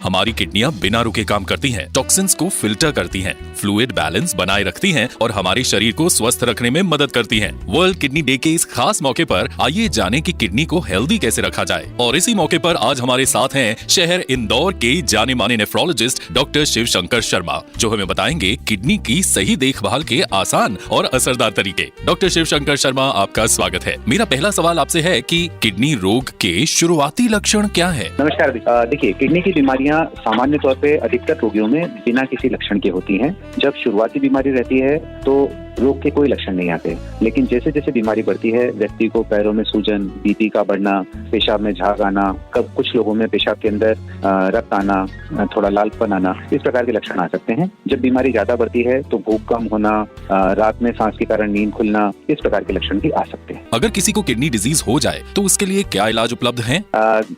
हमारी किडनियां बिना रुके काम करती हैं, टॉक्सिन्स को फिल्टर करती हैं, फ्लूइड बैलेंस बनाए रखती हैं और हमारे शरीर को स्वस्थ रखने में मदद करती हैं। वर्ल्ड किडनी डे के इस खास मौके पर आइए जाने कि किडनी को हेल्दी कैसे रखा जाए। और इसी मौके पर आज हमारे साथ हैं शहर इंदौर के जाने माने नेफ्रोलॉजिस्ट डॉक्टर शिव शंकर शर्मा, जो हमें बताएंगे किडनी की सही देखभाल के आसान और असरदार तरीके। डॉक्टर शिव शंकर शर्मा, आपका स्वागत है। मेरा पहला सवाल आपसे है कि किडनी रोग के शुरुआती लक्षण क्या है? नमस्कार। देखिए, किडनी की बीमारियां सामान्य तौर पे अधिकतर रोगियों में बिना किसी लक्षण के होती हैं। जब शुरुआती बीमारी रहती है तो रोग के कोई लक्षण नहीं आते, लेकिन जैसे जैसे बीमारी बढ़ती है व्यक्ति को पैरों में सूजन, बीपी का बढ़ना, पेशाब में झाग आना, कुछ लोगों में पेशाब के अंदर रक्त आना, थोड़ा लालपन आना, इस प्रकार के लक्षण आ सकते हैं। जब बीमारी ज्यादा बढ़ती है तो भूख कम होना, रात में सांस के कारण नींद खुलना, इस प्रकार के लक्षण भी आ सकते हैं। अगर किसी को किडनी डिजीज हो जाए तो उसके लिए क्या इलाज उपलब्ध है?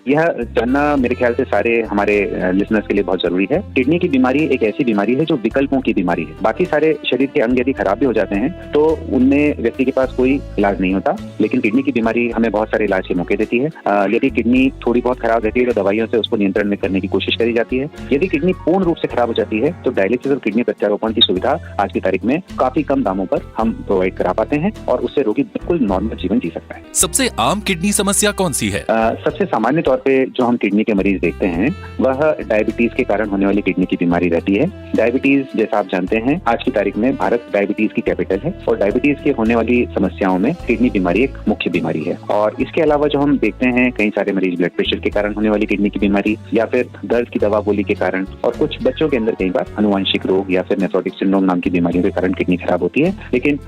यह जानना मेरे ख्याल से सारे हमारे लिसनर्स के लिए बहुत जरूरी है। किडनी की बीमारी एक ऐसी बीमारी है जो विकल्पों की बीमारी है। बाकी सारे शरीर के अंग यदि खराब भी हो जाते हैं तो उनमें व्यक्ति के पास कोई इलाज नहीं होता, लेकिन किडनी की बीमारी हमें बहुत सारे इलाज के मौके देती है। यदि किडनी थोड़ी बहुत खराब रहती है तो दवाइयों से उसको नियंत्रण में करने की कोशिश करी जाती है। यदि किडनी पूर्ण रूप से खराब हो जाती है तो डायलिसिस और किडनी प्रत्यारोपण की सुविधा आज की तारीख में काफी कम दामों पर हम प्रोवाइड करा पाते हैं और उससे रोगी बिल्कुल नॉर्मल जीवन जी सकता है। सबसे आम किडनी समस्या कौन सी है? सबसे सामान्य तौर पे जो हम किडनी के मरीज देखते हैं वह डायबिटीज के कारण होने वाली किडनी की बीमारी रहती है। डायबिटीज, जैसा आप जानते हैं, आज की तारीख में भारत डायबिटीज की कैपिटल है और डायबिटीज के होने वाली समस्याओं में किडनी बीमारी एक मुख्य बीमारी है। और इसके अलावा जो हम देखते हैं कई सारे मरीज ब्लड प्रेशर के कारण होने वाली किडनी की बीमारी या फिर दर्द की दवा गोली के कारण, और कुछ बच्चों के अंदर कई बार अनुवांशिक रोग या फिर नेफ्रोटिक सिंड्रोम नाम की बीमारियों के कारण किडनी खराब होती है। लेकिन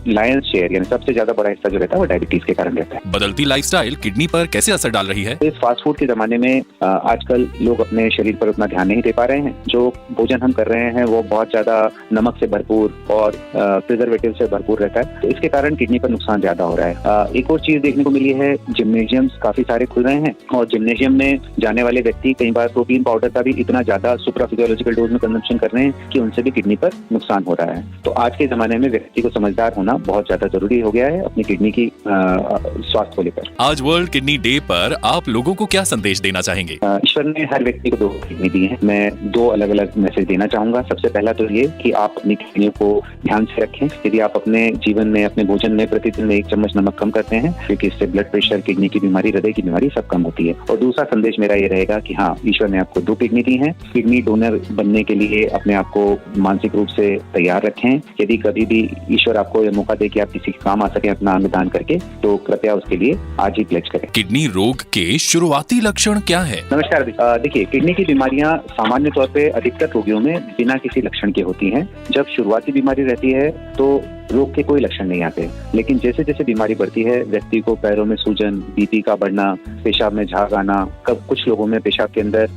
लायंस शेयर यानी सबसे ज्यादा बड़ा हिस्सा जो रहता है वो डायबिटीज के कारण रहता है। बदलती लाइफस्टाइल किडनी पर कैसे असर डाल रही है? इस फास्ट फूड के जमाने में आजकल लोग अपने शरीर पर उतना ध्यान नहीं दे पा रहे हैं। जो भोजन हम कर रहे हैं वो बहुत ज्यादा नमक से भरपूर और प्रिजर्वेटिव से भरपूर रहता है, तो इसके कारण किडनी पर नुकसान ज्यादा हो रहा है। एक और चीज देखने को मिली है, जिम्नेशियम्स काफी सारे खुल रहे हैं और जिम्नेशियम में जाने वाले व्यक्ति कई बार प्रोटीन पाउडर का भी इतना ज्यादा सुप्राफिजियोलॉजिकल डोज में कंजम्पशन कर रहे हैं कि उनसे भी किडनी पर नुकसान हो रहा है। तो आज के जमाने में व्यक्ति को समझदार होना बहुत ज्यादा जरूरी हो गया है अपनी किडनी की स्वास्थ्य को लेकर। आज वर्ल्ड किडनी डे पर आप लोगों को क्या संदेश देना चाहेंगे? ईश्वर ने हर व्यक्ति को 2 किडनी दी है। मैं 2 अलग अलग मैसेज देना चाहूंगा। सबसे पहला तो ये कि आप अपनी किडनियों को ध्यान से रखें। यदि आप अपने जीवन में, अपने भोजन में प्रतिदिन 1 चम्मच नमक कम करते हैं, क्योंकि इससे ब्लड प्रेशर, किडनी की बीमारी, हृदय की बीमारी सब कम होती है। और दूसरा संदेश मेरा ये रहेगा कि हाँ, ईश्वर ने आपको 2 किडनी दी है। किडनी डोनर बनने के लिए अपने आप को मानसिक रूप से तैयार रखें। यदि कभी भी ईश्वर आपको यह मौका दे कि आप किसी के काम आ सके अपना अंगदान करके, तो कृपया उसके लिए आज ही प्लेज करें। किडनी रोग के शुरुआती लक्षण क्या है? नमस्कार। देखिए, किडनी की बीमारियां सामान्य तौर पे अधिकतर रोगियों में बिना किसी लक्षण के होती हैं। जब शुरुआती बीमारी रहती है तो रोग के कोई लक्षण नहीं आते, लेकिन जैसे जैसे बीमारी बढ़ती है व्यक्ति को पैरों में सूजन, बीपी का बढ़ना, पेशाब में झाग आना, कुछ लोगों में पेशाब के अंदर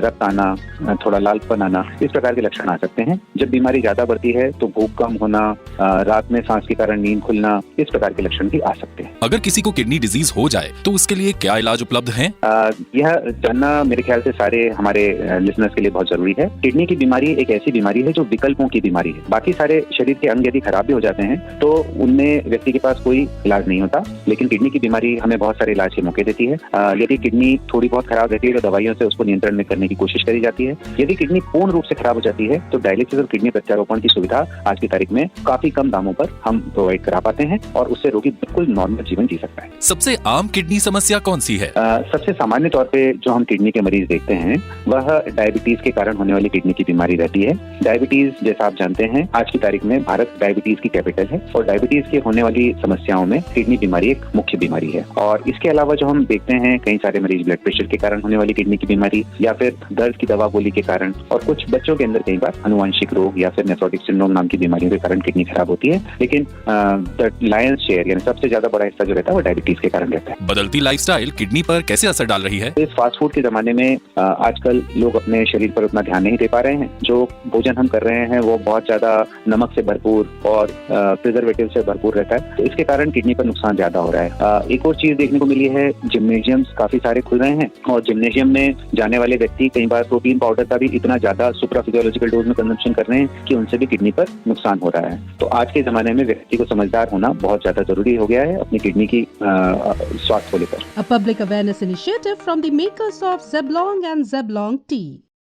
रक्त आना, थोड़ा लालपन आना, इस प्रकार के लक्षण आ सकते हैं। जब बीमारी ज्यादा बढ़ती है तो भूख कम होना, रात में सांस के कारण नींद खुलना, इस प्रकार के लक्षण भी आ सकते हैं। अगर किसी को किडनी डिजीज हो जाए तो उसके लिए क्या इलाज उपलब्ध है? यह जानना मेरे ख्याल से सारे हमारे लिसनर्स के लिए बहुत जरूरी है। किडनी की बीमारी एक ऐसी बीमारी है जो विकल्पों की बीमारी है। बाकी सारे शरीर के अंग यदि खराब भी हो जाते हैं तो उनमें व्यक्ति के पास कोई इलाज नहीं होता, लेकिन किडनी की बीमारी हमें बहुत सारे इलाज के मौके देती है। यदि किडनी थोड़ी बहुत खराब रहती है तो दवाइयों से उसको नियंत्रण में करने की कोशिश करी जाती है। यदि किडनी पूर्ण रूप से खराब हो जाती है तो डायलिसिस और किडनी प्रत्यारोपण की सुविधा आज की तारीख में काफी कम दामों पर हम प्रोवाइड करा पाते हैं और उससे रोगी बिल्कुल नॉर्मल जीवन जी सकता है। सबसे आम किडनी समस्या कौन सी है? सबसे सामान्य तौर पे जो हम किडनी के मरीज देखते हैं वह डायबिटीज के कारण होने वाली किडनी की बीमारी रहती है। डायबिटीज, जैसा आप जानते हैं, आज की तारीख में भारत डायबिटीज की कैपिटल है और डायबिटीज के होने वाली समस्याओं में किडनी बीमारी एक मुख्य बीमारी है। और इसके अलावा जो हम देखते हैं कई सारे मरीज ब्लड प्रेशर के कारण होने वाली किडनी की बीमारी या फिर दर्द की दवा गोली के कारण, और कुछ बच्चों के अंदर कई बार अनुवांशिक रोग या फिर नेफ्रोटिक सिंड्रोम नाम की बीमारियों के कारण किडनी खराब होती है। लेकिन लायंस शेयर यानी सबसे ज्यादा बड़ा हिस्सा जो रहता है वो डायबिटीज के कारण रहता है। बदलती लाइफस्टाइल किडनी पर कैसे असर डाल रही है? इस फास्ट फूड के जमाने में आजकल लोग अपने शरीर पर उतना ध्यान नहीं दे पा रहे हैं। जो भोजन हम कर रहे हैं वो बहुत ज्यादा नमक से भरपूर और प्रिजर्वेटिव से भरपूर रहता है, तो इसके कारण किडनी पर नुकसान ज्यादा हो रहा है। एक और चीज देखने को मिली है, जिम्नेशियम्स काफी सारे खुल रहे हैं और जिम्नेशियम में जाने वाले व्यक्ति कई बार प्रोटीन पाउडर का भी इतना ज्यादा सुप्राफिजियोलॉजिकल डोज में कंजम्पशन कर रहे हैं कि उनसे भी किडनी पर नुकसान हो रहा है। तो आज के जमाने में व्यक्ति को समझदार होना बहुत ज्यादा जरूरी हो गया है अपनी किडनी की स्वास्थ्य को लेकर। A public awareness initiative from the makers of Zeblong and Zeblong tea.